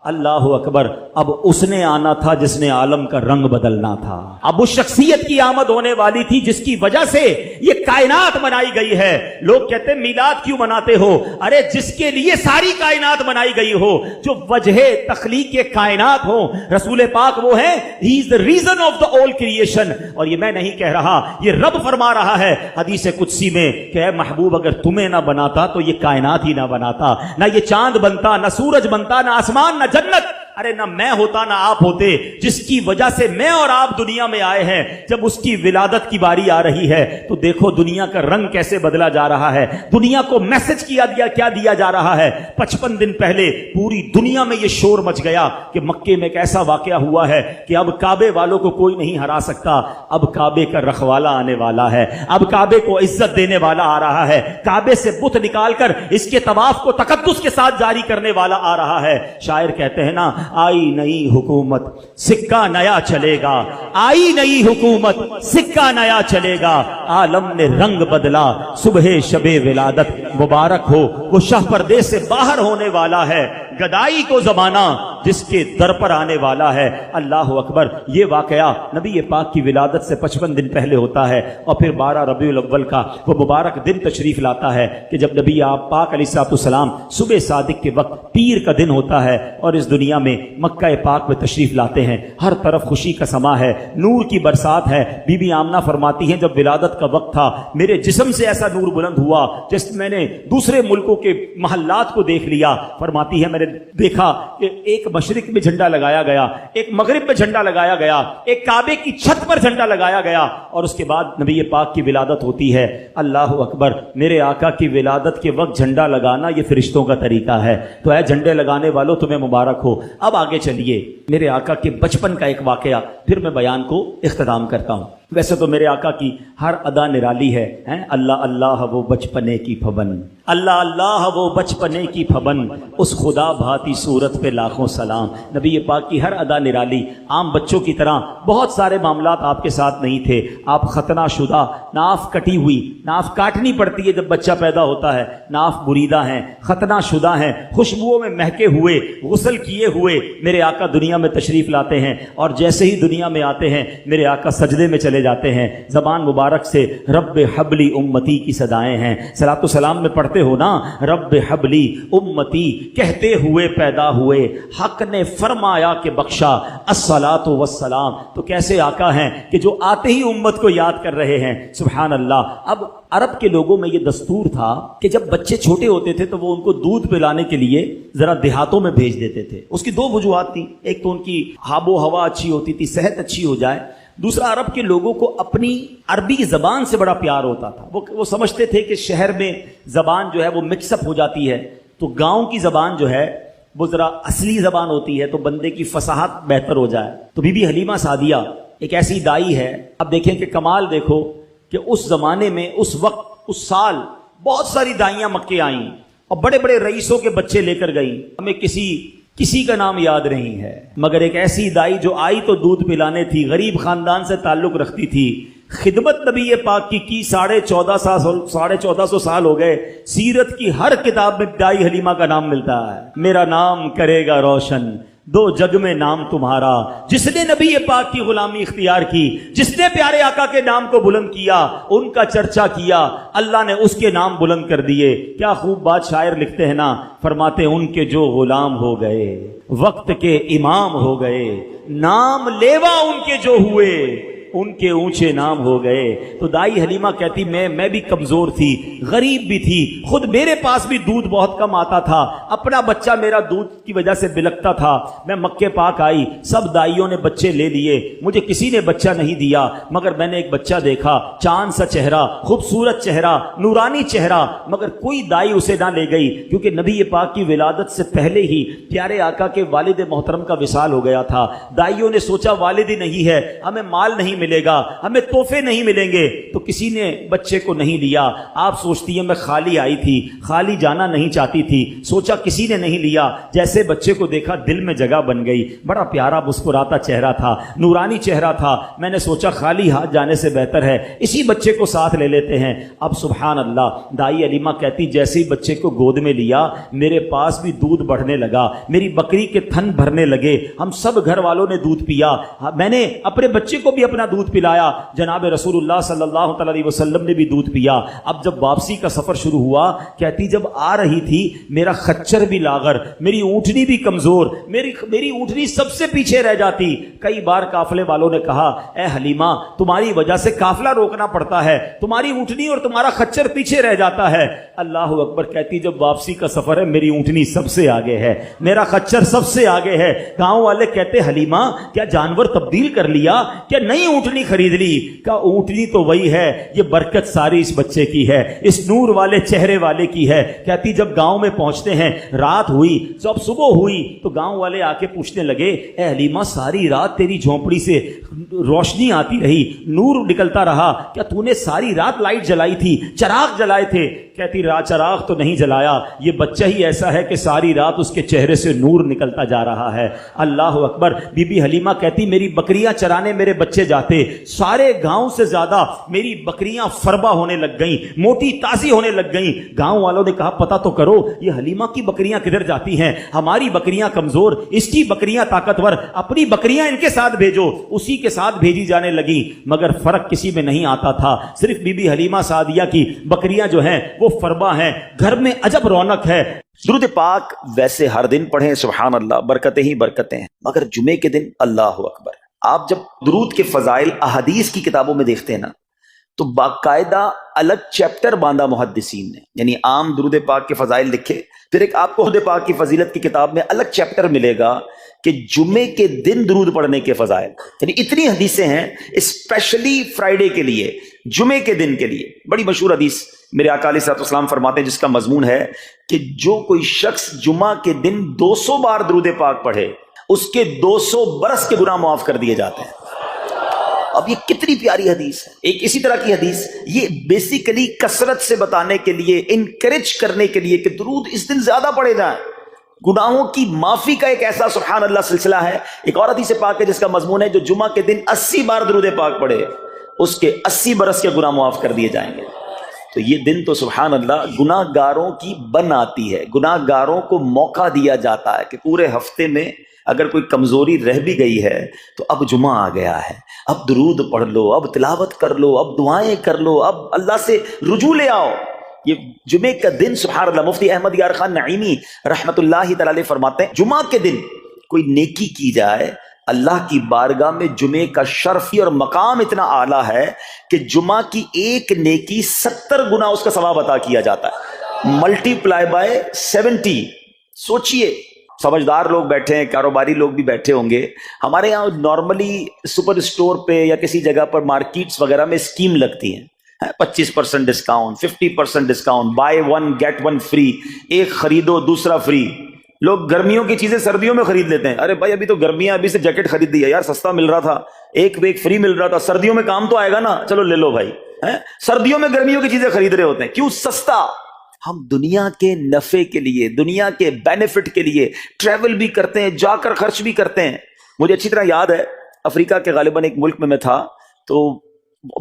اللہ اکبر، اب اس نے آنا تھا جس نے عالم کا رنگ بدلنا تھا، اب اس شخصیت کی آمد ہونے والی تھی جس کی وجہ سے یہ کائنات بنائی گئی ہے۔ لوگ کہتے ہیں میلاد کیوں مناتے ہو؟ ارے جس کے لیے ساری کائنات بنائی گئی ہو، جو وجہ تخلیق کے کائنات ہو، رسول پاک وہ ہے، ہی از the reason of the all creation۔ اور یہ میں نہیں کہہ رہا، یہ رب فرما رہا ہے حدیث قدسی میں کہ اے محبوب اگر تمہیں نہ بناتا تو یہ کائنات ہی نہ بناتا، نہ یہ چاند بنتا، نہ سورج بنتا، نہ آسمان، نہ جنت، ارے نہ میں ہوتا نہ آپ ہوتے۔ جس کی وجہ سے میں اور آپ دنیا میں آئے ہیں، جب اس کی ولادت کی باری آ رہی ہے تو دیکھو دنیا کا رنگ کیسے بدلا جا رہا ہے، دنیا کو میسج کیا جا رہا ہے۔ 55 دن پہلے پوری دنیا میں یہ شور مچ گیا کہ مکے میں ایک ایسا واقعہ ہوا ہے کہ اب کعبے والوں کو کوئی نہیں ہرا سکتا، اب کعبے کا رکھوالا آنے والا ہے، اب کعبے کو عزت دینے والا آ رہا ہے، کعبے سے بت نکال کر اس کے طواف کو تقدس کے ساتھ جاری کرنے والا آ رہا ہے۔ شاعر کہتے ہیں نا، آئی نئی حکومت سکہ نیا چلے گا، آئی نئی حکومت سکہ نیا چلے گا، عالم نے رنگ بدلا، صبح شب ولادت مبارک ہو، وہ شاہ پردے سے باہر ہونے والا ہے، گدائی کو زمانہ جس کے در پر آنے والا ہے۔ اللہ اکبر، یہ واقعہ نبی پاک کی ولادت سے 55 دن پہلے ہوتا ہے، اور پھر 12 ربیع الاول کا وہ مبارک دن تشریف لاتا ہے کہ جب نبی پاک علیہ السلام صبح صادق کے وقت پیر کا دن ہوتا ہے اور اس دنیا میں مکہ پاک میں تشریف لاتے ہیں۔ ہر طرف خوشی کا سما ہے، نور کی برسات ہے۔ بی بی آمنہ فرماتی ہیں جب ولادت کا وقت تھا میرے جسم سے ایسا نور بلند ہوا جس میں نے دوسرے ملکوں کے محلات کو دیکھ لیا۔ فرماتی ہے میں نے دیکھا کہ ایک مشرق میں جھنڈا لگایا گیا، ایک مغرب میں جھنڈا لگایا گیا، ایک کعبے کی چھت پر جھنڈا لگایا گیا، اور اس کے بعد نبی پاک کی ولادت ہوتی ہے۔ اللہ اکبر، میرے آقا کی ولادت کے وقت جھنڈا لگانا یہ فرشتوں کا طریقہ ہے، تو اے جھنڈے لگانے والوں تمہیں مبارک ہو۔ اب آگے چلیے، میرے آقا کے بچپن کا ایک واقعہ پھر میں بیان کو اختتام کرتا ہوں۔ ویسے تو میرے آقا کی ہر ادا نرالی ہے، اللہ اللہ وہ بچپنے کی پھبن، اللہ اللہ وہ بچپنے کی پھبن، اس خدا بھاتی صورت پہ لاکھوں سلام۔ نبی پاک کی ہر ادا نرالی، عام بچوں کی طرح بہت سارے معاملات آپ کے ساتھ نہیں تھے۔ آپ ختنہ شدہ، ناف کٹی ہوئی، ناف کاٹنی پڑتی ہے جب بچہ پیدا ہوتا ہے، ناف بریدہ ہیں، ختنہ شدہ ہیں، خوشبوؤں میں مہکے ہوئے، غسل کیے ہوئے میرے آقا دنیا میں تشریف لاتے ہیں، اور جیسے ہی دنیا میں آتے ہیں میرے آقا سجدے میں چلے جاتے ہیں۔ زبان مبارک سے رب حبلی امتی کی صدائیں ہیں، صلاۃ و سلام میں پڑھتے ہو نا، رب حبلی امتی کہتے ہوئے پیدا ہوئے، حق نے فرمایا کہ بخشا الصلاۃ والسلام۔ تو کیسے آقا ہیں کہ جو آتے ہی امت کو یاد کر رہے ہیں، سبحان اللہ۔ اب عرب کے لوگوں میں یہ دستور تھا کہ جب بچے چھوٹے ہوتے تھے تو وہ ان کو دودھ پلانے کے لیے ذرا دیہاتوں میں بھیج دیتے تھے۔ اس کی دو وجوہات تھیں، ایک تو ان کی آب و ہوا اچھی ہوتی تھی، صحت اچھی ہو جائے، دوسرا عرب کے لوگوں کو اپنی عربی زبان سے بڑا پیار ہوتا تھا۔ وہ سمجھتے تھے کہ شہر میں زبان جو ہے وہ مکس اپ ہو جاتی ہے، تو گاؤں کی زبان جو ہے وہ ذرا اصلی زبان ہوتی ہے تو بندے کی فصاحت بہتر ہو جائے۔ تو بی بی حلیمہ سعدیہ ایک ایسی دائی ہے، اب دیکھیں کہ کمال دیکھو کہ اس زمانے میں اس وقت اس سال بہت ساری دائیاں مکے آئیں اور بڑے بڑے رئیسوں کے بچے لے کر گئیں، ہمیں کسی کا نام یاد نہیں ہے، مگر ایک ایسی دائی جو آئی تو دودھ پلانے تھی، غریب خاندان سے تعلق رکھتی تھی، خدمت نبی پاک کی 1450 سال ہو گئے۔ سیرت کی ہر کتاب میں دائی حلیمہ کا نام ملتا ہے۔ میرا نام کرے گا روشن دو جگ میں نام تمہارا، جس نے نبی پاک کی غلامی اختیار کی، جس نے پیارے آقا کے نام کو بلند کیا، ان کا چرچا کیا، اللہ نے اس کے نام بلند کر دیے۔ کیا خوب بات شاعر لکھتے ہیں نا، فرماتے ان کے جو غلام ہو گئے وقت کے امام ہو گئے، نام لیوا ان کے جو ہوئے ان کے اونچے نام ہو گئے۔ تو دائی حلیمہ کہتی میں بھی کمزور تھی، غریب بھی تھی، خود میرے پاس بھی دودھ بہت کم آتا تھا، اپنا بچہ میرا دودھ کی وجہ سے بلکتا تھا۔ میں مکے پاک آئی، سب دائیوں نے بچے لے لیے، مجھے کسی نے بچہ نہیں دیا، مگر میں نے ایک بچہ دیکھا، چاند سا چہرہ، خوبصورت چہرہ، نورانی چہرہ، مگر کوئی دائی اسے نہ لے گئی، کیونکہ نبی پاک کی ولادت سے پہلے ہی پیارے آقا کے والد محترم کا وصال ہو گیا تھا۔ دائیوں نے سوچا والد ہی نہیں ہے، ہمیں مال نہیں ملے گا, ہمیں تحفے نہیں ملیں گے. تو کسی نے بچے کو نہیں لیا. آپ سوچتی ہیں میں خالی آئی تھی, خالی جانا نہیں چاہتی تھی, سوچا کسی نے نہیں لیا. جیسے بچے کو دیکھا دل میں جگہ بن گئی. بڑا پیارا مسکراتا چہرہ تھا, نورانی چہرہ تھا. میں نے سوچا خالی ہاتھ جانے سے بہتر ہے اسی بچے کو ساتھ لے لیتے ہیں. اب سبحان اللہ, دائی علیمہ کہتی جیسے ہی بچے کو گود میں لیا میرے پاس بھی دودھ بڑھنے لگا, میری بکری کے تھن بھرنے لگے. ہم سب گھر والوں نے دودھ پیا. میں نے اپنے بچے کو بھی اپنا دودھ پلایا. جناب رسول اللہ صلی اللہ تعالی علیہ وسلم نے بھی دودھ پیا. اب جب واپسی کا سفر شروع ہوا, کہتی جب آ رہی تھی میرا خچر بھی لاغر, میری اونٹنی بھی کمزور, میری اونٹنی سب سے پیچھے رہ جاتی. کئی بار قافلے والوں نے کہا اے حلیمہ تمہاری وجہ سے قافلہ روکنا پڑتا ہے, تمہاری اونٹنی اور تمہارا خچر پیچھے رہ جاتا ہے. اللہ اکبر. کہتی جب واپسی کا سفر ہے میری اونٹنی سب سے آگے ہے, میرا خچر سب سے آگے ہے. گاؤں والے کہتے حلیمہ کیا جانور تبدیل کر لیا, کیا نئی اونٹنی خرید لی؟ کہا اونٹنی تو وہی ہے, یہ برکت ساری اس بچے کی ہے, اس نور والے چہرے والے کی ہے. کہتی جب گاؤں میں پہنچتے ہیں رات ہوئی, جب صبح ہوئی تو گاؤں والے آ کے پوچھنے لگے اے حلیمہ ساری رات تیری جھونپڑی سے روشنی آتی رہی, نور نکلتا رہا, کیا تو نے ساری رات لائٹ جلائی تھی, چراغ جلائے تھے؟ کہتی چراغ تو نہیں جلایا, یہ بچہ ہی ایسا ہے کہ ساری رات اس کے چہرے سے نور نکلتا جا رہا ہے. اللہ اکبر. بی بی حلیمہ کہتی میری بکریاں چرانے میرے بچے جاتے, سارے گاؤں سے زیادہ میری بکریاں فربا ہونے لگ گئیں, موٹی تازی ہونے لگ گئیں. گاؤں والوں نے کہا پتہ تو کرو یہ حلیمہ کی بکریاں کدھر جاتی ہیں, ہماری بکریاں کمزور, اس کی بکریاں طاقتور, اپنی بکریاں ان کے ساتھ بھیجو. اسی کے ساتھ بھیجی جانے لگی, مگر فرق کسی میں نہیں آتا تھا. صرف بی بی حلیمہ سعدیہ کی بکریاں جو ہیں وہ فربا ہیں, گھر میں عجب رونق ہے. درود پاک ویسے ہر دن پڑھیں سبحان اللہ, برکتیں ہی برکتیں ہیں, مگر جمعے کے دن اللہ اکبر. آپ جب درود کے فضائل احادیث کی کتابوں میں دیکھتے ہیں نا تو باقاعدہ الگ چیپٹر باندھا محدثین نے, یعنی عام درود پاک کے فضائل لکھے, پھر ایک آپ کو درود پاک کی فضیلت کی کتاب میں الگ چیپٹر ملے گا کہ جمعے کے دن درود پڑھنے کے فضائل. یعنی اتنی حدیثیں ہیں اسپیشلی فرائیڈے کے لیے, جمعے کے دن کے لیے. بڑی مشہور حدیث میرے آقا علیہ الصلوۃ والسلام فرماتے ہیں جس کا مضمون ہے کہ جو کوئی شخص جمعہ کے دن 200 بار درود پاک پڑھے اس کے 200 برس کے گناہ معاف کر دیے جاتے ہیں. اب یہ کتنی پیاری حدیث ہے. ایک اسی طرح کی حدیث یہ بیسیکلی کثرت سے بتانے کے لیے, انکریج کرنے کے لیے کہ درود اس دن زیادہ پڑھے جائیں. گناہوں کی معافی کا ایک ایسا سبحان اللہ سلسلہ ہے. ایک اور حدیث پاک ہے جس کا مضمون ہے جو جمعہ کے دن 80 بار درود پاک پڑھے اس کے 80 برس کے گناہ معاف کر دیے جائیں گے. تو یہ دن تو سبحان اللہ گناہ گاروں کی بن آتی ہے, گناہ گاروں کو موقع دیا جاتا ہے کہ پورے ہفتے میں اگر کوئی کمزوری رہ بھی گئی ہے تو اب جمعہ آ گیا ہے, اب درود پڑھ لو, اب تلاوت کر لو, اب دعائیں کر لو, اب اللہ سے رجوع لے آؤ. یہ جمعے کا دن سبحان اللہ. مفتی احمد یار خان نعیمی رحمت اللہ تعالی علیہ فرماتے ہیں جمعہ کے دن کوئی نیکی کی جائے اللہ کی بارگاہ میں جمعے کا شرف اور مقام اتنا اعلیٰ ہے کہ جمعہ کی ایک نیکی 70 گنا اس کا ثواب عطا کیا جاتا ہے, ملٹی پلائی بائی 70. سوچئے, سمجھدار لوگ بیٹھے ہیں, کاروباری لوگ بھی بیٹھے ہوں گے. ہمارے یہاں نارملی سپر اسٹور پہ یا کسی جگہ پر مارکیٹس وغیرہ میں اسکیم لگتی ہیں, 25% discount, 50% discount, buy 1 get 1 free, ایک خریدو دوسرا فری. لوگ گرمیوں کی چیزیں سردیوں میں خرید لیتے ہیں. ارے بھائی ابھی تو گرمیاں, ابھی سے جیکٹ خرید دی ہے یار, سستا مل رہا تھا, ایک فری مل رہا تھا, سردیوں میں کام تو آئے گا نا, چلو لے لو بھائی. سردیوں میں گرمیوں کی چیزیں خرید رہے ہوتے ہیں, کیوں؟ سستا. ہم دنیا کے نفع کے لیے, دنیا کے بینیفٹ کے لیے ٹریول بھی کرتے ہیں, جا کر خرچ بھی کرتے ہیں. مجھے اچھی طرح یاد ہے افریقہ کے غالباً ایک ملک میں تھا, تو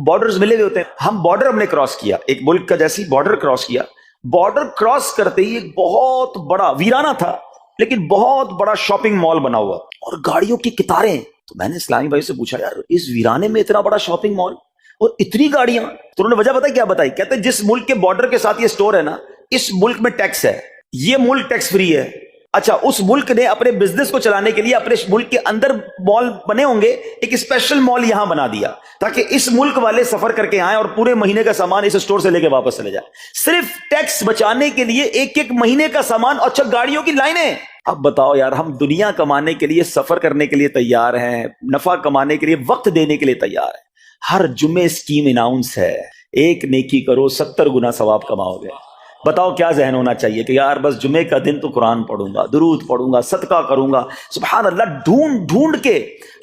بارڈرز ملے ہوئے ہوتے ہیں. ہم بارڈر ہم نے کراس کیا, ایک ملک کا جیسی بارڈر کراس کیا. بارڈر کراس کرتے ہی ایک بہت بڑا, ویرانہ تھا لیکن بہت بڑا شاپنگ مال بنا ہوا اور گاڑیوں کی قطاریں. تو میں نے اسلامی بھائی سے پوچھا یار اس ویرانے میں اتنا بڑا شاپنگ مال اور اتنی گاڑیاں؟ تو انہوں نے وجہ بتائی, کیا بتائی؟ کہتے ہیں جس ملک کے بارڈر کے ساتھ یہ سٹور ہے نا, اس ملک میں ٹیکس ہے, یہ ملک ٹیکس فری ہے. اچھا, اس ملک نے اپنے بزنس کو چلانے کے لیے اپنے ملک کے اندر مال بنے ہوں گے, ایک اسپیشل مال یہاں بنا دیا تاکہ اس ملک والے سفر کر کے آئیں اور پورے مہینے کا سامان اس سٹور سے لے کے واپس چلے جائیں, صرف ٹیکس بچانے کے لیے. ایک مہینے کا سامان, اچھا گاڑیوں کی لائنیں. اب بتاؤ یار, ہم دنیا کمانے کے لیے, سفر کرنے کے لیے تیار ہیں, نفع کمانے کے لیے وقت دینے کے لیے تیار ہیں. ہر جمعے اسکیم اناؤنس ہے, ایک نیکی کرو 70 گنا ثواب کماؤ گے. بتاؤ کیا ذہن ہونا چاہیے کہ یار بس جمعے کا دن تو قرآن پڑھوں گا، درود پڑھوں گا، صدقہ کروں گا. سبحان اللہ، ڈھونڈ ڈھونڈ کے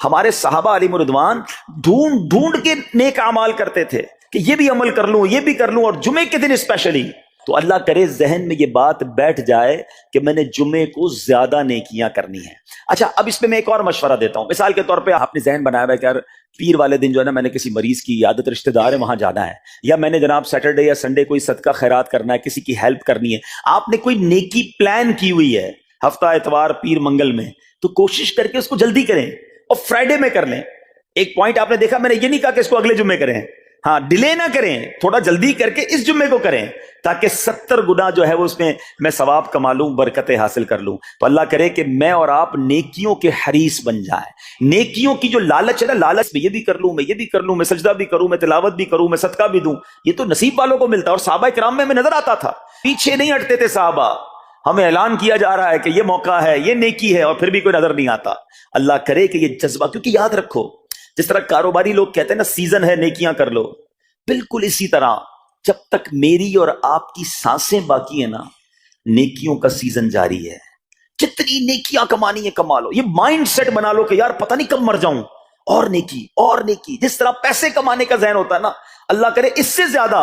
ہمارے صحابہ علیہم رضوان ڈھونڈ ڈھونڈ کے نیک اعمال کرتے تھے کہ یہ بھی عمل کر لوں، یہ بھی کر لوں، اور جمعے کے دن اسپیشلی. تو اللہ کرے ذہن میں یہ بات بیٹھ جائے کہ میں نے جمعے کو زیادہ نیکیاں کرنی ہیں. اچھا، اب اس پہ میں ایک اور مشورہ دیتا ہوں. مثال کے طور پہ آپ نے ذہن بنایا ہوا ہے کہ یار پیر والے دن جو ہے نا میں نے کسی مریض کی عیادت، رشتہ دار ہے وہاں جانا ہے، یا میں نے جناب سیٹرڈے یا سنڈے کوئی صدقہ خیرات کرنا ہے، کسی کی ہیلپ کرنی ہے. آپ نے کوئی نیکی پلان کی ہوئی ہے ہفتہ اتوار پیر منگل میں، تو کوشش کر کے اس کو جلدی کریں اور فرائیڈے میں کر لیں. ایک پوائنٹ آپ نے دیکھا، میں نے یہ نہیں کہا کہ اس کو اگلے جمعے کریں، ہاں ڈیلے نہ کریں، تھوڑا جلدی کر کے اس جمعے کو کریں تاکہ 70 گنا جو ہے وہ اس میں ثواب کما لوں، برکتیں حاصل کر لوں. تو اللہ کرے کہ میں اور آپ نیکیوں کے حریص بن جائیں. نیکیوں کی جو لالچ ہے نا، لالچ میں یہ بھی کر لوں، میں یہ بھی کر لوں، میں سجدہ بھی کروں، میں تلاوت بھی کروں، میں صدقہ بھی دوں، یہ تو نصیب والوں کو ملتا ہے. اور صحابہ کرام میں ہمیں نظر آتا تھا، پیچھے نہیں ہٹتے تھے صحابہ. ہمیں اعلان کیا جا رہا ہے کہ یہ موقع ہے، یہ نیکی ہے، اور پھر بھی کوئی نظر نہیں آتا. اللہ کرے کہ یہ جذبہ، کیونکہ یاد رکھو جس طرح کاروباری لوگ کہتے ہیں نا سیزن ہے نیکیاں کر لو، بالکل اسی طرح جب تک میری اور آپ کی سانسیں باقی ہیں نا، نیکیوں کا سیزن جاری ہے. جتنی نیکیاں کمانی ہے کما لو. یہ مائنڈ سیٹ بنا لو کہ یار پتہ نہیں کب مر جاؤں، اور نیکی اور نیکی. جس طرح پیسے کمانے کا ذہن ہوتا ہے نا، اللہ کرے اس سے زیادہ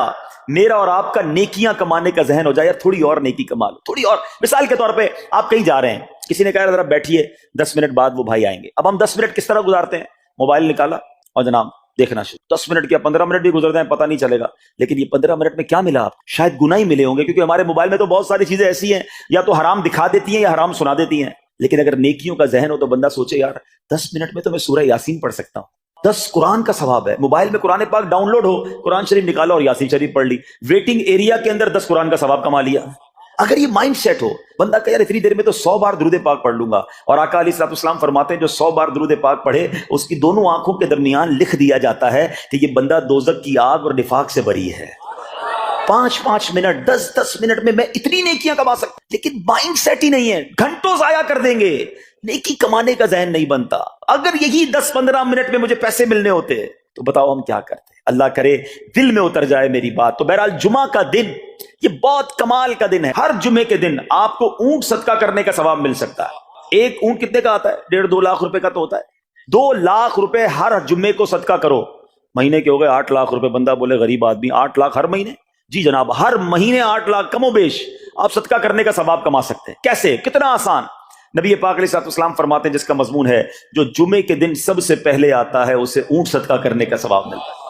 میرا اور آپ کا نیکیاں کمانے کا ذہن ہو جائے. یار تھوڑی اور نیکی کما لو، تھوڑی اور. مثال کے طور پہ آپ کہیں جا رہے ہیں، کسی نے کہا ذرا بیٹھیے 10 منٹ بعد وہ بھائی آئیں گے. اب ہم 10 منٹ کس طرح گزارتے ہیں؟ موبائل نکالا اور جناب دیکھنا شروع. 10 منٹ کیا 15 منٹ بھی گزر جائیں پتہ نہیں چلے گا. لیکن یہ 15 منٹ میں کیا ملا؟ آپ شاید گناہ ہی ملے ہوں گے، کیونکہ ہمارے موبائل میں تو بہت ساری چیزیں ایسی ہیں یا تو حرام دکھا دیتی ہیں یا حرام سنا دیتی ہیں. لیکن اگر نیکیوں کا ذہن ہو تو بندہ سوچے یار 10 منٹ میں تو میں سورہ یاسین پڑھ سکتا ہوں، 10 قرآن کا ثواب ہے. موبائل میں قرآن پاک ڈاؤن لوڈ ہو، قرآن شریف نکالا اور یاسین شریف پڑھ لی، ویٹنگ ایریا کے اندر 10 قرآن کا ثواب کما لیا. اگر یہ مائنڈ سیٹ ہو بندہ کہ یار اتنی دیر میں تو 100 بار درود پاک پڑھ لوں گا. اور آقا علیہ الصلوۃ والسلام فرماتے ہیں جو 100 بار درود پاک پڑھے اس کی دونوں آنکھوں کے درمیان لکھ دیا جاتا ہے کہ یہ بندہ دوزخ کی آگ اور نفاق سے بری ہے. 5 منٹ 10 منٹ میں اتنی نیکیاں کما سکتا. لیکن مائنڈ سیٹ ہی نہیں ہے، گھنٹوں ضائع کر دیں گے، نیکی کمانے کا ذہن نہیں بنتا. اگر یہی 10-15 منٹ میں مجھے پیسے ملنے ہوتے تو بتاؤ ہم کیا کرتے. اللہ کرے دل میں اتر جائے میری بات. تو بہرحال جمعہ کا دن یہ بہت کمال کا دن ہے. ہر جمعے کے دن آپ کو اونٹ صدقہ کرنے کا ثواب مل سکتا ہے. ایک اونٹ کتنے کا آتا ہے؟ 1.5-2 لاکھ روپے کا تو ہوتا ہے. 2 لاکھ روپے ہر جمعے کو صدقہ کرو. مہینے کے ہو گئے 8 لاکھ روپے. بندہ بولے غریب آدمی 8 لاکھ ہر مہینے؟ جی جناب، ہر مہینے 8 لاکھ کم و بیش آپ صدقہ کرنے کا ثواب کما سکتے ہیں. کیسے؟ کتنا آسان. نبی پاک علیہ الصلوۃ والسلام فرماتے ہیں جس کا مضمون ہے جو جمعے کے دن سب سے پہلے آتا ہے اسے اونٹ صدقہ کرنے کا ثواب ملتا ہے،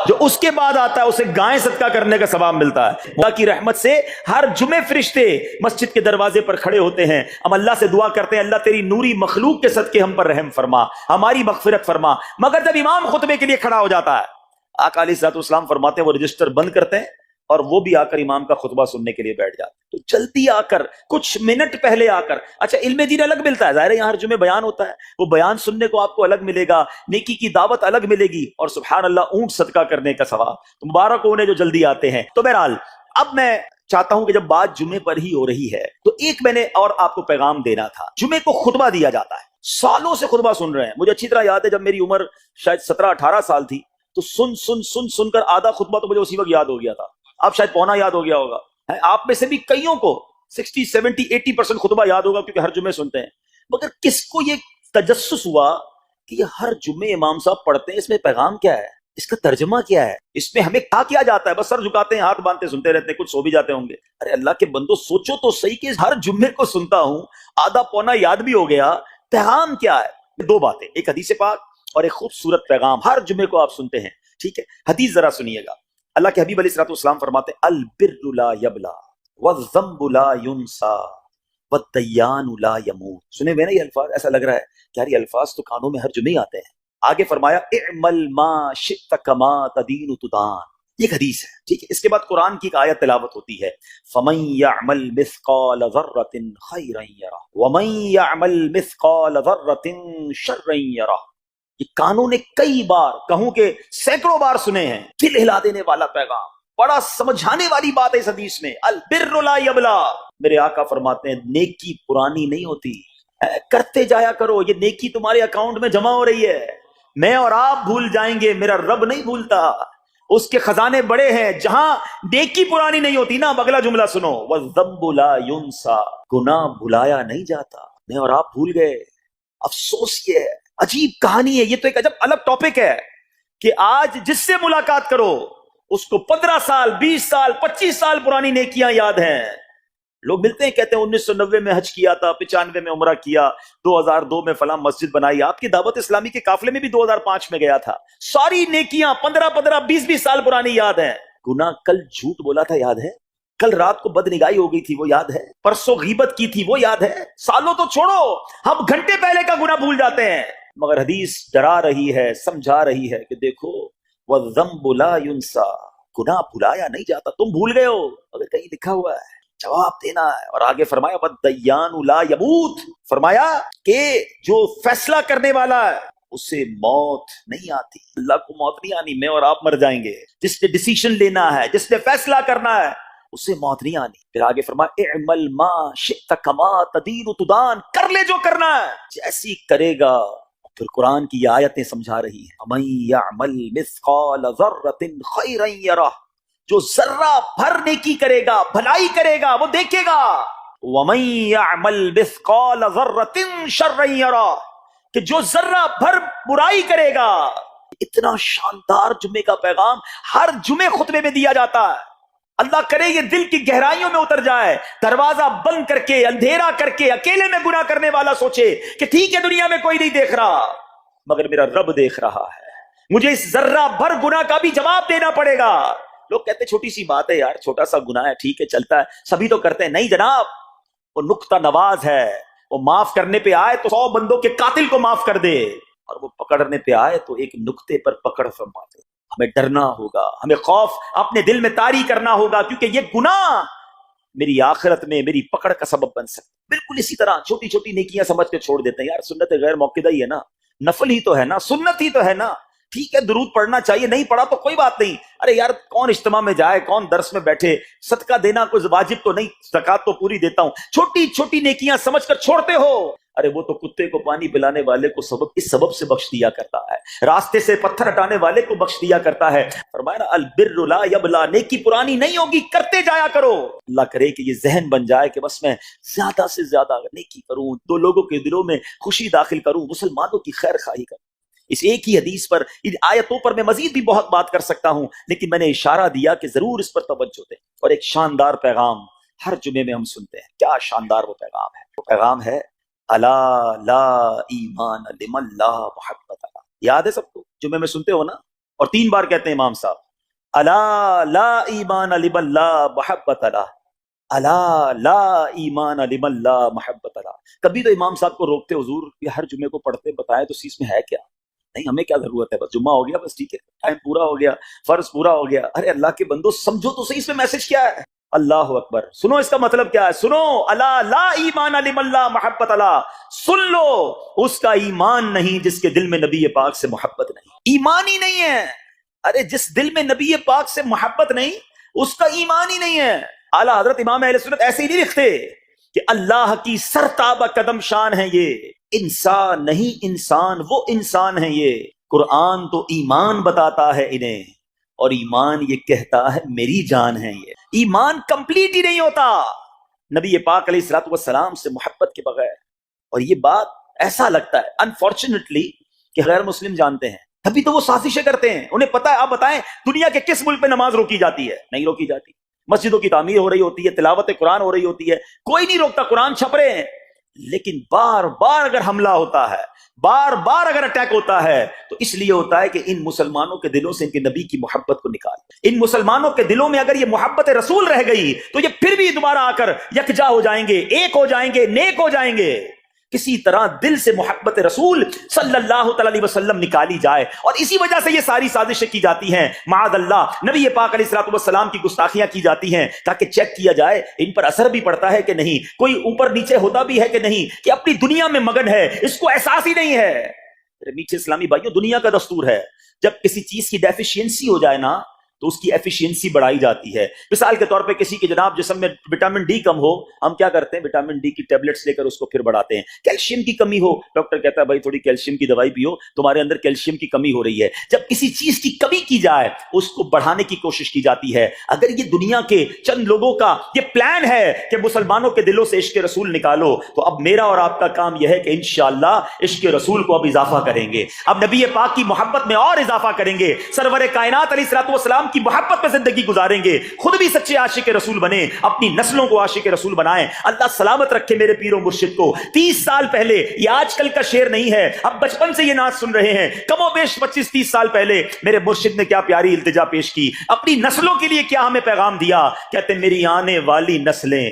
جو اس کے بعد آتا ہے اسے گائے صدقہ کرنے کا ثواب ملتا ہے. اللہ کی رحمت سے ہر جمعے فرشتے مسجد کے دروازے پر کھڑے ہوتے ہیں. ہم اللہ سے دعا کرتے ہیں اللہ تیری نوری مخلوق کے صدقے ہم پر رحم فرما، ہماری مغفرت فرما. مگر جب امام خطبے کے لیے کھڑا ہو جاتا ہے آقا علیہ الصلوۃ والسلام فرماتے ہیں وہ رجسٹر بند کرتے ہیں اور وہ بھی آ کر امام کا خطبہ سننے کے لیے بیٹھ جاتے. تو جلدی آ کر کچھ منٹ پہلے آ کر. اچھا علم دین الگ ملتا ہے، ظاہر ہے یہاں ہر جمعے بیان ہوتا ہے، وہ بیان سننے کو آپ کو الگ ملے گا، نیکی کی دعوت الگ ملے گی، اور سبحان اللہ اونٹ صدقہ کرنے کا ثواب. تو مبارک ہو انہیں جو جلدی آتے ہیں. تو بہرحال اب میں چاہتا ہوں کہ جب بات جمعے پر ہی ہو رہی ہے تو ایک میں نے اور آپ کو پیغام دینا تھا. جمعے کو خطبہ دیا جاتا ہے، سالوں سے خطبہ سن رہے ہیں. مجھے اچھی طرح یاد ہے جب میری عمر شاید 17-18 سال تھی تو سن کر آدھا خطبہ تو مجھے اسی وقت یاد ہو گیا تھا. اب شاید پونا یاد ہو گیا ہوگا. آپ میں سے بھی کئیوں کو 60-70-80% خطبہ یاد ہوگا کیونکہ ہر جمعے سنتے ہیں. مگر کس کو یہ تجسس ہوا کہ یہ ہر جمعے امام صاحب پڑھتے ہیں، اس میں پیغام کیا ہے، اس کا ترجمہ کیا ہے، اس میں ہمیں کیا جاتا ہے؟ بس سر جھکاتے ہیں، ہاتھ باندھتے سنتے رہتے ہیں، کچھ سو بھی جاتے ہوں گے. ارے اللہ کے بندو سوچو تو صحیح کہ ہر جمعے کو سنتا ہوں، آدھا پونا یاد بھی ہو گیا، پیغام کیا ہے؟ 2 باتیں، ایک حدیث پاک اور ایک خوبصورت پیغام. ہر جمعے کو آپ سنتے ہیں، ٹھیک ہے؟ حدیث ذرا سنیے گا. اللہ کے حبیب علیہ الصلوۃ والسلام فرماتے ہیں البر لا یبلا والذنب لا ینسا والدیان لا یموت. سنے ہوئے نا یہ الفاظ؟ ایسا لگ رہا ہے کہ یار یہ الفاظ تو کانوں میں ہر جمعے ہی آتے ہیں. آگے فرمایا اعمل ما شئت کما تدین تدان. یہ حدیث ہے، ٹھیک ہے؟ اس کے بعد قرآن کی ایک آیت تلاوت ہوتی ہے فمن یعمل مثقال ذرۃ خیرا یرہ ومن یعمل مثقال ذرۃ شرا یرہ. یہ کانوں نے کئی بار، کہوں کہ سینکڑوں بار سنے ہیں. دل ہلا دینے والا پیغام، بڑا سمجھانے والی بات ہے اس حدیث میں. البر لا یبلا. میرے آقا فرماتے ہیں نیکی پرانی نہیں ہوتی، کرتے جایا کرو. یہ نیکی تمہارے اکاؤنٹ میں جمع ہو رہی ہے. میں اور آپ بھول جائیں گے، میرا رب نہیں بھولتا. اس کے خزانے بڑے ہیں. جہاں نیکی پرانی نہیں ہوتی نا، اگلا جملہ سنو، وَالذَّنبُ لَا يُنسَى، گناہ بھلایا نہیں جاتا. میں اور آپ بھول گئے. افسوس یہ ہے، عجیب کہانی ہے. یہ تو ایک عجب الگ ٹاپک ہے کہ آج جس سے ملاقات کرو اس کو 15 سال 20 سال 25 سال پرانی نیکیاں یاد ہیں. لوگ ملتے ہیں کہتے ہیں 1990 میں حج کیا تھا، 95 میں عمرہ کیا، 2002 میں فلاں مسجد بنائی. آپ کی دعوت اسلامی کے قافلے میں بھی 2005 میں گیا تھا. ساری نیکیاں 15 20 سال پرانی یاد ہیں. گناہ کل جھوٹ بولا تھا یاد ہے، کل رات کو بد نگاہی ہو گئی تھی وہ یاد ہے، پرسوں غیبت کی تھی وہ یاد ہے. سالوں تو چھوڑو، ہم گھنٹے پہلے کا گناہ بھول جاتے ہیں. مگر حدیث ڈرا رہی ہے، سمجھا رہی ہے کہ دیکھو وَالذَّنبُ لَا يُنسَى، گناہ بھلایا نہیں جاتا. تم بھول گئے ہو، اگر کہیں لکھا ہوا ہے جواب دینا ہے. اور آگے فرمایا وَالدَّيَّانُ لَا يَمُوتُ، فرمایا کہ جو فیصلہ کرنے والا ہے اسے موت نہیں آتی. اللہ کو موت نہیں آنی، میں اور آپ مر جائیں گے. جس نے ڈیسیشن لینا ہے، جس نے فیصلہ کرنا ہے، اسے موت نہیں آنی. پھر آگے فرمایا اعمل ما شئت کما تدین تدان، کر لے جو کرنا ہے جیسی کرے گا. پھر قرآن کی یہ آیتیں سمجھا رہی ہیں وَمَن يَعْمَلْ مِثْقَالَ ذَرَّةٍ خَيْرًا يَرَهُ، جو ذرہ بھر نیکی کرے گا، بھلائی کرے گا، وہ دیکھے گا. وَمَن يَعْمَلْ مِثْقَالَ ذَرَّةٍ شَرًّا يَرَهُ، کہ جو ذرہ بھر برائی کرے گا. اتنا شاندار جمعے کا پیغام ہر جمعے خطبے میں دیا جاتا ہے. اللہ کرے یہ دل کی گہرائیوں میں اتر جائے. دروازہ بند کر کے، اندھیرا کر کے، اکیلے میں گناہ کرنے والا سوچے کہ ٹھیک ہے دنیا میں کوئی نہیں دیکھ رہا مگر میرا رب دیکھ رہا ہے، مجھے اس ذرہ بھر گناہ کا بھی جواب دینا پڑے گا. لوگ کہتے ہیں چھوٹی سی بات ہے یار، چھوٹا سا گناہ ہے، ٹھیک ہے چلتا ہے، سبھی تو کرتے ہیں. نہیں جناب، وہ نقطہ نواز ہے. وہ معاف کرنے پہ آئے تو 100 بندوں کے قاتل کو معاف کر دے، اور وہ پکڑنے پہ آئے تو ایک نقطے پر پکڑ فرما دے. ہمیں ڈرنا ہوگا، ہمیں خوف اپنے دل میں طاری کرنا ہوگا، کیونکہ یہ گناہ میری آخرت میں میری پکڑ کا سبب بن سکتا. بالکل اسی طرح چھوٹی چھوٹی نیکیاں سمجھ کے چھوڑ دیتے ہیں. یار سنت غیر موقدہ ہی ہے نا، نفل ہی تو ہے نا، سنت ہی تو ہے نا، ٹھیک ہے درود پڑھنا چاہیے، نہیں پڑھا تو کوئی بات نہیں. ارے یار کون اجتماع میں جائے، کون درس میں بیٹھے، صدقہ دینا کوئی واجب تو نہیں، زکات تو پوری دیتا ہوں. چھوٹی چھوٹی نیکیاں سمجھ کر چھوڑتے ہو. ارے وہ تو کتے کو پانی پلانے والے کو اس سبب سے بخش دیا کرتا ہے، راستے سے پتھر ہٹانے والے کو بخش دیا کرتا ہے. فرمایا نا البر لا یبلا، نیکی پرانی نہیں ہوگی، کرتے جایا کرو. اللہ کرے کہ یہ ذہن بن جائے کہ بس میں زیادہ سے زیادہ نیکی کروں، 2 لوگوں کے دلوں میں خوشی داخل کروں، مسلمانوں کی خیر خواہی کروں. اس ایک ہی حدیث پر، ان آیتوں پر میں مزید بھی بہت بات کر سکتا ہوں، لیکن میں نے اشارہ دیا کہ ضرور اس پر توجہ دیں. اور ایک شاندار پیغام ہر جمعے میں ہم سنتے ہیں. کیا شاندار وہ پیغام ہے! وہ پیغام ہے الا لا ایمان لمن لا محبت له. یاد ہے سب کو؟ جمعے میں سنتے ہو نا، اور 3 بار کہتے ہیں امام صاحب الا لا ایمان لمن لا محبت له، الا لا ایمان لمن لا محبت له. کبھی تو امام صاحب کو روکتے، حضور یہ ہر جمعے کو پڑھتے بتائیں تو اس میں ہے کیا؟ نہیں ہمیں کیا ضرورت ہے، بس جمعہ ہو گیا، بس ٹھیک ہے، ٹائم پورا ہو گیا، فرض پورا ہو گیا. ارے اللہ کے بندو سمجھو تو صحیح اس میں میسج کیا ہے. اللہ اکبر، سنو اس کا مطلب کیا ہے. سنو الا لا ایمان لمن لا محبت له، سن لو اس کا ایمان نہیں جس کے دل میں نبی پاک سے محبت نہیں. ایمان ہی نہیں ہے. ارے جس دل میں نبی پاک سے محبت نہیں اس کا ایمان ہی نہیں ہے. اعلیٰ حضرت امام اہل سنت ایسے ہی نہیں لکھتے کہ اللہ کی سرتابہ قدم شان ہے یہ، انسان نہیں انسان، وہ انسان ہے یہ. قرآن تو ایمان بتاتا ہے انہیں، اور ایمان یہ کہتا ہے میری جان ہے یہ. ایمان کمپلیٹ ہی نہیں ہوتا نبی پاک علیہ الصلوۃ والسلام سے محبت کے بغیر. اور یہ بات ایسا لگتا ہے انفارچونیٹلی کہ غیر مسلم جانتے ہیں، تبھی تو وہ سازشیں کرتے ہیں. انہیں پتا ہے. آپ بتائیں دنیا کے کس ملک پہ نماز روکی جاتی ہے؟ نہیں روکی جاتی. مسجدوں کی تعمیر ہو رہی ہوتی ہے، تلاوت قرآن ہو رہی ہوتی ہے، کوئی نہیں روکتا، قرآن چھپ رہے ہیں. لیکن بار بار اگر حملہ ہوتا ہے، بار بار اگر اٹیک ہوتا ہے تو اس لیے ہوتا ہے کہ ان مسلمانوں کے دلوں سے ان کے نبی کی محبت کو نکال. ان مسلمانوں کے دلوں میں اگر یہ محبت رسول رہ گئی تو یہ پھر بھی دوبارہ آ کر یکجا ہو جائیں گے، ایک ہو جائیں گے، نیک ہو جائیں گے. کسی طرح دل سے محبت رسول صلی اللہ تعالی علیہ وسلم نکالی جائے، اور اسی وجہ سے یہ ساری سازشیں کی جاتی ہیں. معاذ اللہ نبی پاک علیہ الصلوۃ والسلام کی گستاخیاں کی جاتی ہیں تاکہ چیک کیا جائے ان پر اثر بھی پڑتا ہے کہ نہیں، کوئی اوپر نیچے ہوتا بھی ہے کہ نہیں، کہ اپنی دنیا میں مگن ہے، اس کو احساس ہی نہیں ہے. میٹھے اسلامی بھائیوں، دنیا کا دستور ہے جب کسی چیز کی ڈیفیشینسی ہو جائے نا تو اس کی ایفیشینسی بڑھائی جاتی ہے. مثال کے طور پہ کسی کے جناب جسم میں وٹامن ڈی کم ہو, ہم کیا کرتے ہیں, وٹامن ڈی کی ٹیبلٹس لے کر اس کو پھر بڑھاتے ہیں. کیلشیم کی کمی ہو, ڈاکٹر کہتا ہے بھائی تھوڑی کیلشیم کی دوائی پیو, تمہارے اندر کیلشیم کی کمی ہو رہی ہے. جب کسی چیز کی کمی کی جائے اس کو بڑھانے کی کوشش کی جاتی ہے. اگر یہ دنیا کے چند لوگوں کا یہ پلان ہے کہ مسلمانوں کے دلوں سے عشق رسول نکالو, تو اب میرا اور آپ کا کام یہ ہے کہ انشاءاللہ عشق رسول کو اب اضافہ کریں گے, اب نبی پاک کی محبت میں اور اضافہ کریں گے, سرور کائنات علیہ الصلوۃ والسلام کی محبت میں زندگی گزاریں گے, خود بھی سچے عاشق رسول بنے, اپنی نسلوں کو عاشق رسول بنائیں. اللہ سلامت رکھے میرے پیر و مرشد کو. 30 سال پہلے, یہ آج کل کا شعر نہیں ہے, اب بچپن سے یہ نعت سن رہے ہیں, کم و بیش 25-30 سال پہلے میرے مرشد نے کیا پیاری التجا پیش کی, اپنی نسلوں کے لیے کیا ہمیں پیغام دیا. کہتے میری آنے والی نسلیں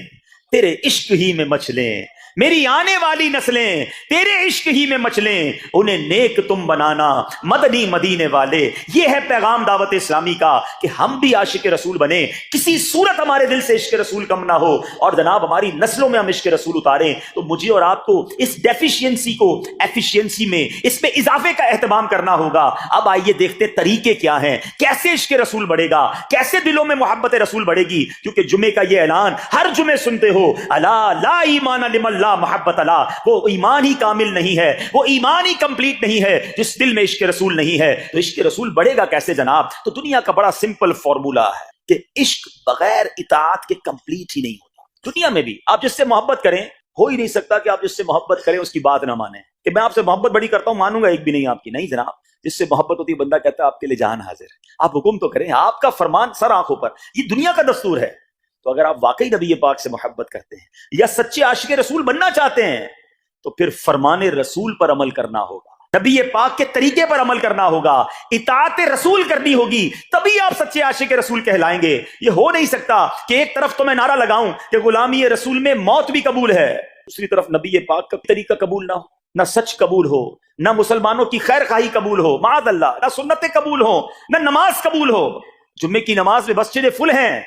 تیرے عشق ہی میں مچلیں, میری آنے والی نسلیں تیرے عشق ہی میں مچلیں, انہیں نیک تم بنانا مدنی مدینے والے. یہ ہے پیغام دعوت اسلامی کا کہ ہم بھی عاشق رسول بنے, کسی صورت ہمارے دل سے عشق رسول کم نہ ہو, اور جناب ہماری نسلوں میں ہم عشق رسول اتاریں. تو مجھے اور آپ کو اس ڈیفیشینسی کو ایفیشینسی میں, اس میں اضافے کا اہتمام کرنا ہوگا. اب آئیے دیکھتے طریقے کیا ہیں, کیسے عشق رسول بڑھے گا, کیسے دلوں میں محبت رسول بڑھے گی. کیونکہ جمعے کا یہ اعلان ہر جمعے سنتے ہو, الا لا ایمان لمن لا محبت اللہ, وہ ایمان ہی کامل نہیں ہے, وہ ایمان ہی کمپلیٹ نہیں ہے جس دل میں عشق رسول نہیں ہے. تو عشق رسول بڑھے گا کیسے جناب؟ تو دنیا کا بڑا سمپل فارمولا ہے کہ عشق بغیر اطاعت کے کمپلیٹ ہی نہیں ہوتا. دنیا میں بھی آپ جس سے محبت کریں, ہو ہی نہیں سکتا کہ آپ جس سے محبت کریں اس کی بات نہ مانیں, کہ میں آپ سے محبت بڑی کرتا ہوں مانوں گا ایک بھی نہیں آپ کی. نہیں جناب, جس سے محبت ہوتی ہے بندہ کہتا ہے آپ کے لیے جان حاضر ہے, آپ حکم تو کریں, آپ کا فرمان سر آنکھوں پر, یہ دنیا کا دستور ہے. تو اگر آپ واقعی نبی پاک سے محبت کرتے ہیں یا سچے عاشق رسول بننا چاہتے ہیں, تو پھر فرمان رسول پر عمل کرنا ہوگا, نبی پاک کے طریقے پر عمل کرنا ہوگا, اطاعت رسول کرنی ہوگی, تبھی آپ سچے عاشق رسول کہلائیں گے. یہ ہو نہیں سکتا کہ ایک طرف تو میں نعرہ لگاؤں کہ غلامی رسول میں موت بھی قبول ہے, دوسری طرف نبی پاک کا طریقہ قبول نہ ہو, نہ سچ قبول ہو, نہ مسلمانوں کی خیر خواہی قبول ہو, معاذ اللہ, نہ سنتیں قبول ہو, نہ نماز قبول ہو. جمعے کی نماز میں مسجدیں فل ہیں,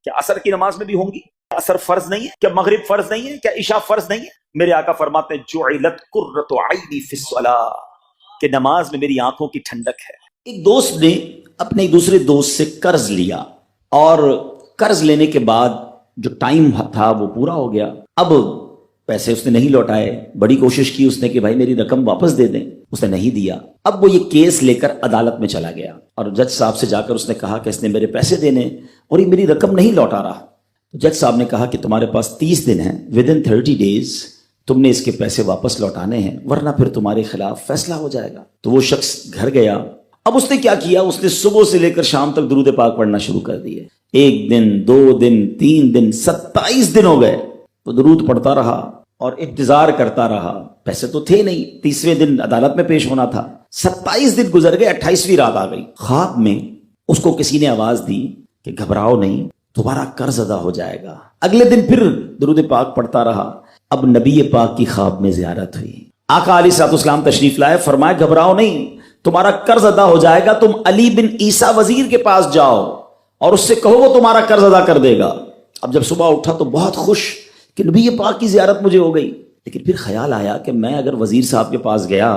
کیا عصر کی نماز میں بھی ہوں گی؟ عصر فرض نہیں ہے کیا؟ مغرب فرض نہیں ہے کیا؟ عشاء فرض نہیں ہے؟ میرے آقا فرماتے ہیں جعلت قرۃ عینی فی الصلاۃ, کہ نماز میں میری آنکھوں کی ٹھنڈک ہے. ایک دوست نے اپنے دوسرے دوست سے قرض لیا, اور قرض لینے کے بعد جو ٹائم تھا وہ پورا ہو گیا. اب پیسے اس نے نہیں لوٹائے, بڑی کوشش کی اس نے کہ بھائی میری رقم واپس دے دیں, اس نے نہیں دیا. اب وہ یہ کیس لے کر عدالت میں چلا گیا, اور جج صاحب سے جا کر اس نے کہا کہ اس نے میرے پیسے دینے اور یہ میری رقم نہیں لوٹا رہا. جج صاحب نے کہا کہ تمہارے پاس 30 دن ہیں, ودن 30 days تم نے اس کے پیسے واپس لوٹانے ہیں, ورنہ پھر تمہارے خلاف فیصلہ ہو جائے گا. تو وہ شخص گھر گیا. اب اس نے کیا کیا, اس نے صبح سے لے کر شام تک درود پاک پڑھنا شروع کر دیے. 1 دن 2 دن 3 دن 27 دن ہو گئے, وہ درود پڑھتا رہا اور انتظار کرتا رہا. پیسے تو تھے نہیں, 30ویں دن عدالت میں پیش ہونا تھا. 27 دن گزر گئے, 28ویں رات آ گئی. خواب میں اس کو کسی نے آواز دی کہ گھبراؤ نہیں, تمہارا قرض ادا ہو جائے گا. اگلے دن پھر درود پاک پڑھتا رہا. اب نبی پاک کی خواب میں زیارت ہوئی. آقا علیہ الصلوۃ والسلام تشریف لائے, فرمایا گھبراؤ نہیں, تمہارا قرض ادا ہو جائے گا. تم علی بن عیسیٰ وزیر کے پاس جاؤ اور اس سے کہو وہ تمہارا قرض ادا کر دے گا. اب جب صبح اٹھا تو بہت خوش کہ نبی پاک کی زیارت مجھے ہو گئی. لیکن پھر خیال آیا کہ میں اگر وزیر صاحب کے پاس گیا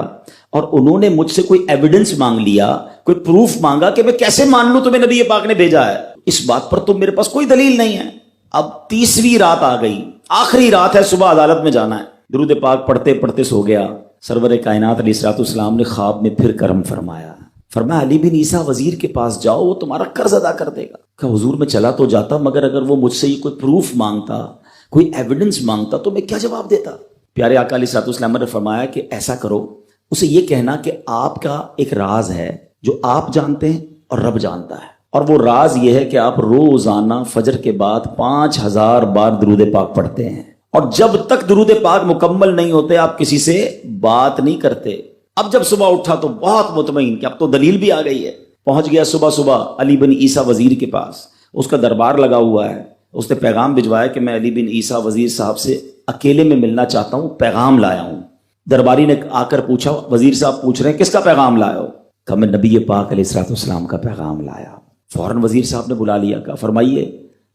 اور انہوں نے مجھ سے کوئی ایویڈنس مانگ لیا, کوئی پروف مانگا, کہ میں کیسے مان لوں تمہیں نبی پاک نے بھیجا ہے, اس بات پر تو میرے پاس کوئی دلیل نہیں ہے. اب 30ویں رات آ گئی, آخری رات ہے, صبح عدالت میں جانا ہے. درود پاک پڑھتے پڑھتے سو گیا. سرور کائنات علیہ الصلوۃ والسلام نے خواب میں پھر کرم فرمایا. فرمایا علی بن عیسیٰ وزیر کے پاس جاؤ, وہ تمہارا قرض ادا کر دے گا. کہ حضور میں چلا تو جاتا, مگر اگر وہ مجھ سے یہ کوئی پروف مانگتا, کوئی ایویڈنس مانگتا, تو میں کیا جواب دیتا؟ پیارے آقا علیہ الصلوۃ والسلام نے فرمایا کہ ایسا کرو, اسے یہ کہنا کہ آپ کا ایک راز ہے جو آپ جانتے ہیں اور رب جانتا ہے, اور وہ راز یہ ہے کہ آپ روزانہ فجر کے بعد 5000 بار درود پاک پڑھتے ہیں, اور جب تک درود پاک مکمل نہیں ہوتے آپ کسی سے بات نہیں کرتے. اب جب صبح اٹھا تو بہت مطمئن کہ اب تو دلیل بھی آ گئی ہے. پہنچ گیا صبح علی بن عیسیٰ وزیر کے پاس, اس کا دربار لگا ہوا ہے. اس نے پیغام بھجوایا کہ میں علی بن عیسیٰ وزیر صاحب سے اکیلے میں ملنا چاہتا ہوں, پیغام لایا ہوں. درباری نے آ کر پوچھا, وزیر صاحب پوچھ رہے ہیں کس کا پیغام لایا ہو؟ کہا میں نبی پاک علیہ الصلوۃ والسلام کا پیغام لایا. فوراً وزیر صاحب نے بلا لیا, کہا فرمائیے.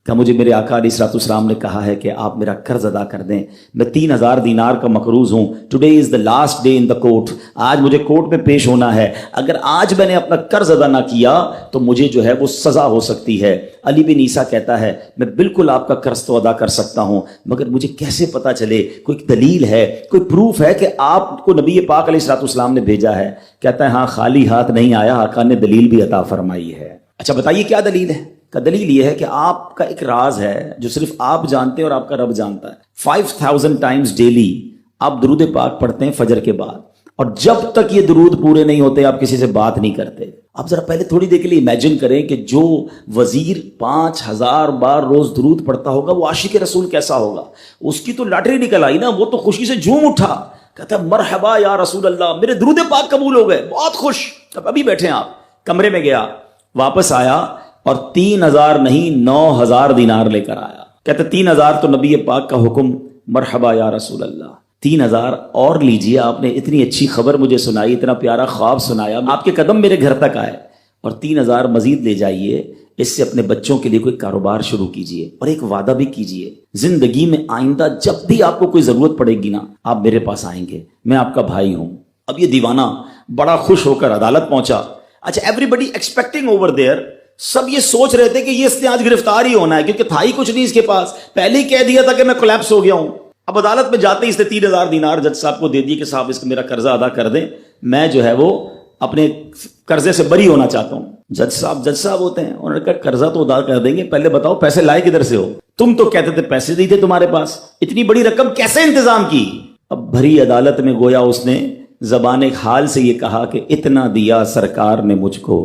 کہ مجھے میرے آقا علیہ الصلوۃ والسلام نے کہا ہے کہ آپ میرا قرض ادا کر دیں، میں 3000 دینار کا مقروض ہوں، today is the last day in the court, آج مجھے کورٹ میں پیش ہونا ہے، اگر آج میں نے اپنا قرض ادا نہ کیا تو مجھے جو ہے وہ سزا ہو سکتی ہے۔ علی بن عیسیٰ کہتا ہے میں بالکل آپ کا قرض تو ادا کر سکتا ہوں، مگر مجھے کیسے پتہ چلے، کوئی دلیل ہے، کوئی پروف ہے کہ آپ کو نبی پاک علیہ الصلوۃ والسلام نے بھیجا ہے؟ کہتا ہے ہاں، خالی ہاتھ نہیں آیا، آقا نے دلیل بھی عطا فرمائی ہے۔ اچھا بتائیے کیا دلیل ہے؟ کا دلیل یہ ہے کہ آپ کا ایک راز ہے جو صرف آپ جانتے ہیں اور آپ کا رب جانتا ہے۔ 5000 ٹائمز ڈیلی آپ درود پاک پڑھتے ہیں فجر کے بعد، اور جب تک یہ درود پورے نہیں ہوتے آپ کسی سے بات نہیں کرتے۔ آپ ذرا پہلے تھوڑی دیر کے لیے امیجن کریں کہ جو وزیر 5000 بار روز درود پڑھتا ہوگا وہ عاشق رسول کیسا ہوگا؟ اس کی تو لاٹری نکل آئی نا، وہ تو خوشی سے جھوم اٹھا، کہتا ہے مرحبا یا رسول اللہ، میرے درود پاک قبول ہو گئے، بہت خوش۔ اب ابھی بیٹھے ہیں آپ، کمرے میں گیا، واپس آیا اور 3000 نہیں 9000 دینار لے کر آیا۔ کہتے 3000 تو نبی پاک کا حکم، مرحبا یا رسول اللہ، 3000 اور لیجئے، آپ نے اتنی اچھی خبر مجھے سنائی، اتنا پیارا خواب سنایا، آپ کے قدم میرے گھر تک آئے، اور 3000 مزید لے جائیے، اس سے اپنے بچوں کے لیے کوئی کاروبار شروع کیجئے، اور ایک وعدہ بھی کیجئے، زندگی میں آئندہ جب بھی آپ کو کوئی ضرورت پڑے گی نا، آپ میرے پاس آئیں گے، میں آپ کا بھائی ہوں۔ اب یہ دیوانہ بڑا خوش ہو کر عدالت پہنچا۔ اچھا everybody expecting over there, سب یہ سوچ رہے تھے کہ یہ اس نے آج گرفتار ہی ہونا ہے، کیونکہ تھا ہی کچھ نہیں اس کے پاس، پہلے ہی کہہ دیا تھا کہ میں کولیپس ہو گیا ہوں۔ اب عدالت میں جاتے ہی اس نے 3000 دینار جج صاحب کو دے دی کہ صاحب اس کا میرا قرضہ ادا کر دیں، میں جو ہے وہ اپنے قرضے سے بری ہونا چاہتا ہوں۔ جج صاحب ہوتے ہیں، انہوں نے کہا قرضہ تو ادا کر دیں گے، پہلے بتاؤ پیسے لائے کدھر سے ہو؟ تم تو کہتے تھے پیسے نہیں تھے تمہارے پاس، اتنی بڑی رقم کیسے انتظام کی؟ اب بھری عدالت میں گویا اس نے زبان حال سے یہ کہا کہ اتنا دیا سرکار نے مجھ کو،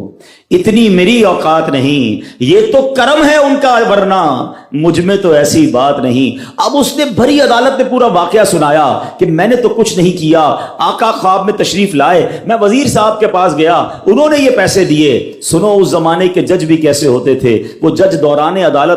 اتنی میری اوقات نہیں، یہ تو کرم ہے ان کا، ورنہ مجھ میں تو ایسی بات نہیں۔ اب اس نے بھری عدالت میں پورا واقعہ سنایا کہ میں نے تو کچھ نہیں کیا، آقا خواب میں تشریف لائے، میں وزیر صاحب کے پاس گیا، انہوں نے یہ پیسے دیے۔ سنو اس زمانے کے جج بھی کیسے ہوتے تھے، وہ جج دوران عدالت